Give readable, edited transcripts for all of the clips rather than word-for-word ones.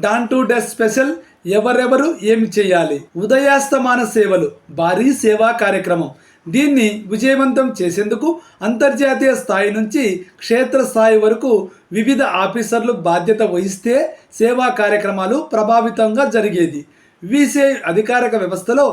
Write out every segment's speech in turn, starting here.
Don to desk special ఎవరెవరు ఏమి చేయాలి ఉదయాస్తమాన సేవలు భారీ సేవా కార్యక్రమం. దీన్ని విజయవంతం చేసేందుకు అంతర్జాతీయ స్థాయి నుంచి క్షేత్ర స్థాయి వరకు వివిధ ఆఫీసర్లు బాధ్యత వహిస్తే సేవా కార్యక్రమాలు ప్రభావితంగా జరిగేది. వీసీఐ అధికారిక వ్యవస్థలో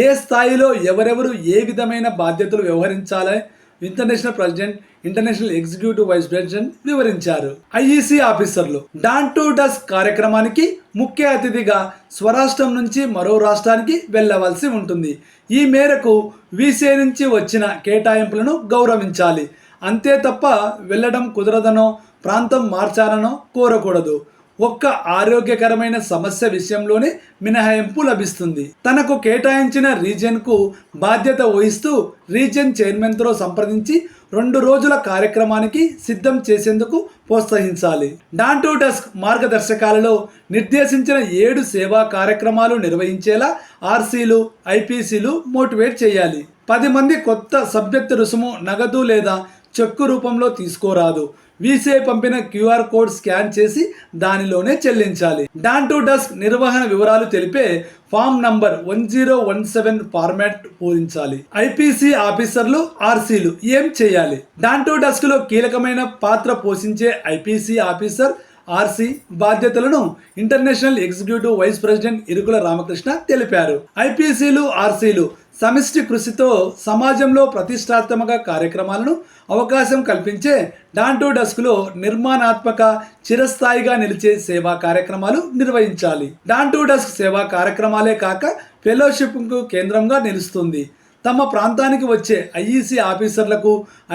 ఏ స్థాయిలో ఎవరెవరు ఏ విధమైన బాధ్యతలు వ్యవహరించాలి international president, international executive vice president వివరించారు. ఐఈసీ ఆఫీసర్లు డాన్ టు డస్క్ కార్యక్రమానికి ముఖ్య అతిథిగా స్వరాష్ట్రం నుంచి మరో రాష్ట్రానికి వెళ్ళవలసి ఉంటుంది. ఈ మేరకు వీసీఐ నుంచి వచ్చిన కేటాయింపులను గౌరవించాలి. అంతే తప్ప వెళ్ళడం కుదరదనో ప్రాంతం మార్చాలనో కోరకూడదు. ఒక్క ఆరోగ్యకరమైన సమస్య విషయంలోనే మినహాయింపు లభిస్తుంది. తనకు కేటాయించిన రీజియన్కు బాధ్యత వహిస్తూ రీజియన్ చైర్మన్తో సంప్రదించి 2 రోజుల కార్యక్రమానికి సిద్ధం చేసేందుకు ప్రోత్సహించాలి. డాన్ టు డస్క్ మార్గదర్శకాలలో నిర్దేశించిన 7 సేవా కార్యక్రమాలు నిర్వహించేలా ఆర్సీలు, ఐపీసీలు మోటివేట్ చేయాలి. 10 మంది కొత్త సభ్యత్వ రుసుము నగదు లేదా చెక్కు రూపంలో తీసుకోరాదు. వీసీఐ పంపిన క్యూఆర్ కోడ్ స్కాన్ చేసి దానిలోనే చెల్లించాలి. డాన్ టు డస్క్ నిర్వహణ వివరాలు తెలిపే ఫామ్ నంబర్ 1017 ఫార్మాట్ పూరించాలి. ఐపీసీ ఆఫీసర్లు, ఆర్సీలు ఏం చేయాలి? డాన్ టు డస్క్ లో కీలకమైన పాత్ర పోషించే ఐపీసీ ఆఫీసర్, ఆర్సీ బాధ్యతలను international executive vice president Irukula Ramakrishna తెలిపారు. ఐపీసీలు, ఆర్సీలు సమిష్టి కృషితో సమాజంలో ప్రతిష్టాత్మక కార్యక్రమాలను అవకాశం కల్పించే డాన్ టు డస్క్లో నిర్మాణాత్మక, చిరస్థాయిగా నిలిచే సేవా కార్యక్రమాలు నిర్వహించాలి. డాన్ టు డస్క్ సేవా కార్యక్రమాలే కాక ఫెలోషిప్కు కేంద్రంగా నిలుస్తుంది. తమ ప్రాంతానికి వచ్చే ఐఈసీ ఆఫీసర్లకు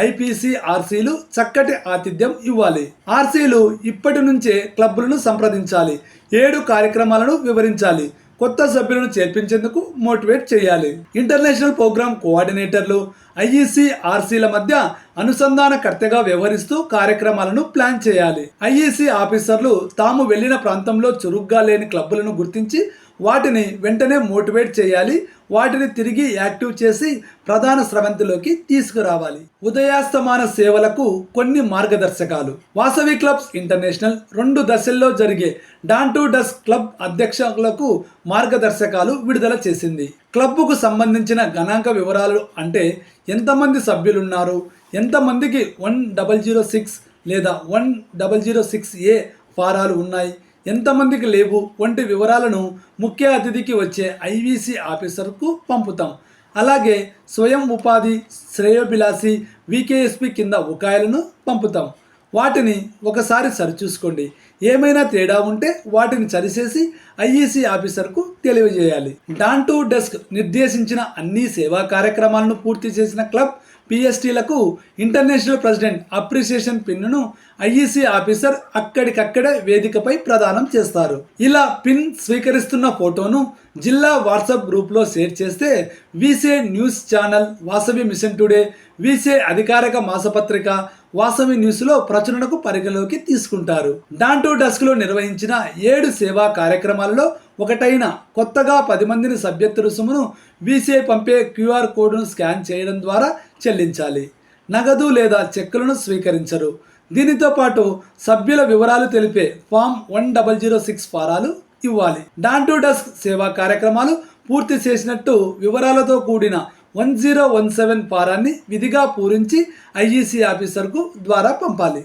ఐపీసీ, ఆర్సీలు చక్కటి ఆతిథ్యం ఇవ్వాలి. ఆర్సీలు ఇప్పటి నుంచే క్లబ్లను సంప్రదించాలి. 7 కార్యక్రమాలను వివరించాలి. కొత్త సభ్యులను చేర్పించేందుకు మోటివేట్ చేయాలి. ఇంటర్నేషనల్ ప్రోగ్రామ్ కోఆర్డినేటర్లు ఐఈసీ, ఆర్సీల మధ్య అనుసంధానకర్తగా వ్యవహరిస్తూ కార్యక్రమాలను ప్లాన్ చేయాలి. ఐఈసీ ఆఫీసర్లు తాము వెళ్లిన ప్రాంతంలో చురుగ్గా లేని క్లబ్బులను గుర్తించి వాటిని వెంటనే మోటివేట్ చేయాలి. వాటిని తిరిగి యాక్టివ్ చేసి ప్రధాన స్రవంతిలోకి తీసుకురావాలి. ఉదయాస్తమాన సేవలకు కొన్ని మార్గదర్శకాలు. వాసవి క్లబ్స్ ఇంటర్నేషనల్ 2 దశల్లో జరిగే డాన్ టు డస్క్ క్లబ్ అధ్యక్షులకు మార్గదర్శకాలు విడుదల చేసింది. క్లబ్కు సంబంధించిన గణాంక వివరాలు అంటే ఎంతమంది సభ్యులున్నారు, ఎంతమందికి 1006 లేదా 1006A ఫారాలు ఉన్నాయి, ఎంతమందికి లేవు వంటి వివరాలను ముఖ్య అతిథికి వచ్చే ఐవీసీ ఆఫీసర్కు పంపుతాం. అలాగే స్వయం ఉపాధి, శ్రేయోభిలాషి, వీకేఎస్పీ కింద బకాయిలను పంపుతాం. వాటిని ఒకసారి సరిచూసుకోండి. ఏమైనా తేడా ఉంటే వాటిని సరిచేసి ఐఈసీ ఆఫీసర్కు తెలియజేయాలి. డాన్ టు డస్క్ నిర్దేశించిన అన్ని సేవా కార్యక్రమాలను పూర్తి చేసిన క్లబ్ పిఎస్టీలకు international president appreciation pin IEC officer అక్కడికక్కడే వేదికపై ప్రదానం చేస్తారు. ఇలా పిన్ స్వీకరిస్తున్న ఫోటోను జిల్లా వాట్సాప్ గ్రూప్లో షేర్ చేస్తే VCI news channel, Vasavi machine today, VCI అధికారిక మాసపత్రిక వాసవి న్యూస్లో ప్రచురణకు పరిగణలోకి తీసుకుంటారు. డాన్ టు డస్క్లో నిర్వహించిన 7 సేవా కార్యక్రమాలలో ఒకటైన కొత్తగా 10 మందిని సభ్యత్వ రుసుమును వీసీఐ పంపే క్యూఆర్ కోడ్ను స్కాన్ చేయడం ద్వారా చెల్లించాలి. నగదు లేదా చెక్కులను స్వీకరించరు. దీనితో పాటు సభ్యుల వివరాలు తెలిపే ఫామ్ 1006 ఫారాలు ఇవ్వాలి. డాన్ టు డస్క్ సేవా కార్యక్రమాలు పూర్తి చేసినట్టు వివరాలతో కూడిన 1017 ఫారాన్ని విధిగా పూరించి ఐఈసీ ఆఫీసర్కు ద్వారా పంపాలి.